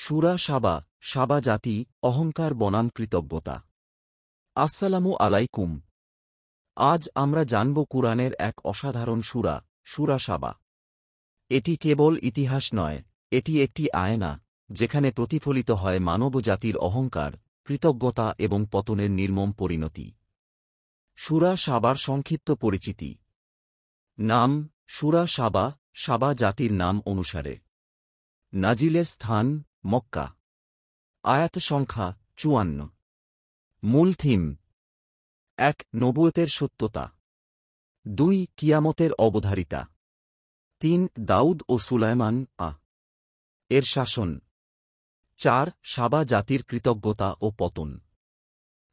সূরা সাবা, সাবা জাতি, অহংকার বনাম কৃতজ্ঞতা। আসসালামু আলাইকুম। আজ আমরা জানব কুরআনের এক অসাধারণ সূরা, সূরা সাবা। এটি কেবল ইতিহাস নয়, এটি একটি আয়না, যেখানে প্রতিফলিত হয় মানবজাতির অহংকার, কৃতজ্ঞতা এবং পতনের নির্মম পরিণতি। সূরা সাবার সংক্ষিপ্ত পরিচিতি। নাম: সূরা সাবা, সাবা জাতির নাম অনুসারে। নাজিলের স্থান: মক্কা। আয়াত সংখ্যা: ৫৪। মূল থিম: ১. নবুয়তের সত্যতা। ২. কিয়ামতের অবধারিতা। ৩. দাউদ ও সুলায়মান এর শাসন। ৪. সাবা জাতির কৃতজ্ঞতা ও পতন।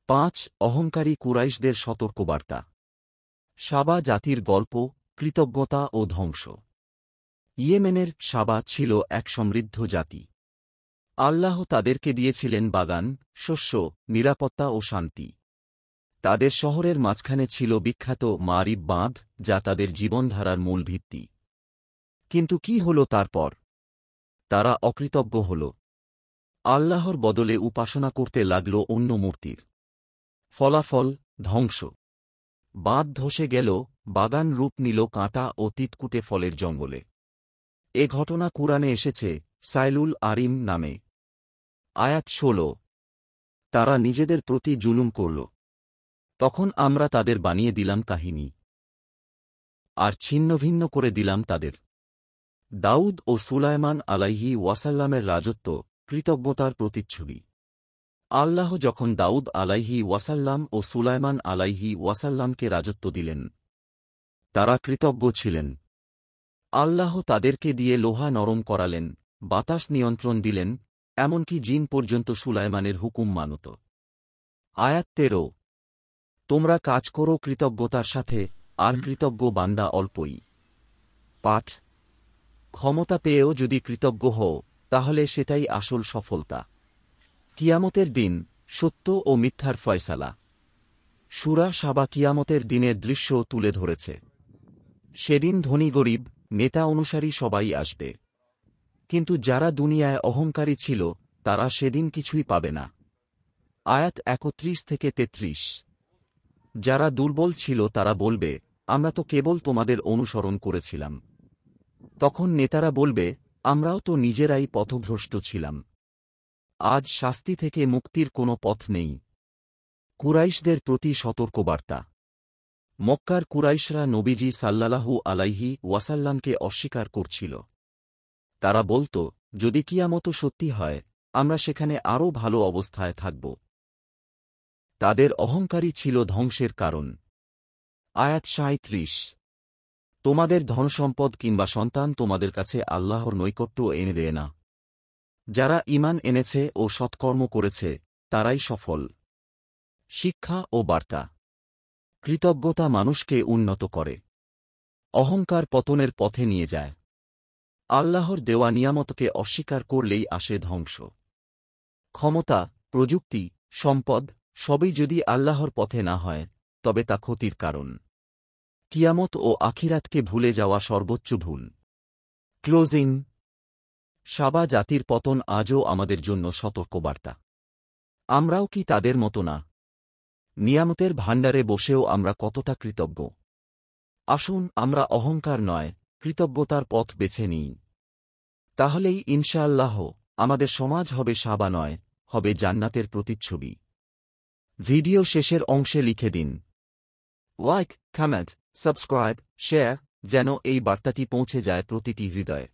৫. অহংকারী কুরাইশদের সতর্কবার্তা। সাবা জাতির গল্প, কৃতজ্ঞতা ও ধ্বংস। ইয়েমেনের সাবা ছিল এক সমৃদ্ধ জাতি। আল্লাহ তাদেরকে দিয়েছিলেন বাগান, শস্য, নিরাপত্তা ও শান্তি। তাদের শহরের মাঝখানে ছিল বিখ্যাত মারিব বাঁধ, যা তাদের জীবনধারার মূল ভিত্তি। কিন্তু কি হল তারপর? তারা অকৃতজ্ঞ হল। আল্লাহর বদলে উপাসনা করতে লাগল অন্য মূর্তির। ফলাফল: ধ্বংস। বাঁধ ধসে গেল, বাগান রূপ নিল কাঁটা ও তিতকুটে ফলের জঙ্গলে। এ ঘটনা কুরআনে এসেছে সাইলুল আরিম নামে। আয়াত ১৬। তারা নিজেদের প্রতি জুলুম করল। তখন আমরা তাদের বানিয়ে দিলাম কাহিনী, আর ছিন্নভিন্ন করে দিলাম তাদের। দাউদ ও সুলায়মান আলাইহি ওয়াসাল্লামের রাজত্ব, কৃতজ্ঞতার প্রতিচ্ছবি। আল্লাহ যখন দাউদ আলাইহি ওয়াসাল্লাম ও সুলায়মান আলাইহি ওয়াসাল্লামকে রাজত্ব দিলেন, তারা কৃতজ্ঞ ছিলেন। আল্লাহ তাদেরকে দিয়ে লোহা নরম করালেন, বাতাস নিয়ন্ত্রণ দিলেন, এমনকি জিন পর্যন্ত সুলায়মানের হুকুম মানত। আয়াত ১৩। তোমরা কাজ করো কৃতজ্ঞতার সাথে, আর কৃতজ্ঞ বান্দা অল্পই। পাঠ: ক্ষমতা পেয়েও যদি কৃতজ্ঞ হও, তাহলে সেটাই আসল সফলতা। কিয়ামতের দিন, সত্য ও মিথ্যার ফয়সালা। সূরা সাবা কিয়ামতের দিনের দৃশ্য তুলে ধরেছে। সেদিন ধনী গরিব, নেতা অনুসারী সবাই আসবে। কিন্তু যারা দুনিয়ায় অহংকারী ছিল, তারা সেদিন কিছুই পাবে না। আয়াত ৩১-৩৩। যারা দুর্বল ছিল তারা বলবে, আমরা তো কেবল তোমাদের অনুসরণ করেছিলাম। তখন নেতারা বলবে, আমরাও তো নিজেরাই পথভ্রষ্ট ছিলাম। আজ শাস্তি থেকে মুক্তির কোনো পথ নেই। কুরাইশদের প্রতি সতর্কবার্তা। মক্কার কুরাইশরা নবীজি সাল্লাল্লাহু আলাইহি ওয়াসাল্লামকে অস্বীকার করছিল। তারা বলত, যদি কিয়ামত সত্যি হয়, আমরা সেখানে আরও ভালো অবস্থায় থাকব। তাদের অহংকারী ছিল ধ্বংসের কারণ। আয়াত ৩৭। তোমাদের ধনসম্পদ কিংবা সন্তান তোমাদের কাছে আল্লাহর নৈকট্য এনে দেয় না। যারা ঈমান এনেছে ও সৎকর্ম করেছে, তারাই সফল। শিক্ষা ও বার্তা। কৃতজ্ঞতা মানুষকে উন্নত করে। অহংকার পতনের পথে নিয়ে যায়। আল্লাহর দেওয়া নিয়ামতকে অস্বীকার করলেই আসে ধ্বংস। ক্ষমতা, প্রযুক্তি, সম্পদ, সবই যদি আল্লাহর পথে না হয়, তবে তা ক্ষতির কারণ। কিয়ামত ও আখিরাতকে ভুলে যাওয়া সর্বোচ্চ ভুল। ক্লোজিং। সাবা জাতির পতন আজও আমাদের জন্য সতর্কবার্তা। আমরাও কি তাদের মতো না? নিয়ামতের ভাণ্ডারে বসেও আমরা কতটা কৃতজ্ঞ? আসুন আমরা অহংকার নয়, কৃতজ্ঞতার পথ বেছে নিই। তাহলেই ইনশাআল্লাহ আমাদের সমাজ হবে সাবা নয়, হবে জান্নাতের প্রতিচ্ছবি। ভিডিও শেষের অংশে লিখে দিন লাইক, কমেন্ট, সাবস্ক্রাইব, শেয়ার, যেন এই বার্তাটি পৌঁছে যায় প্রতিটি হৃদয়ে।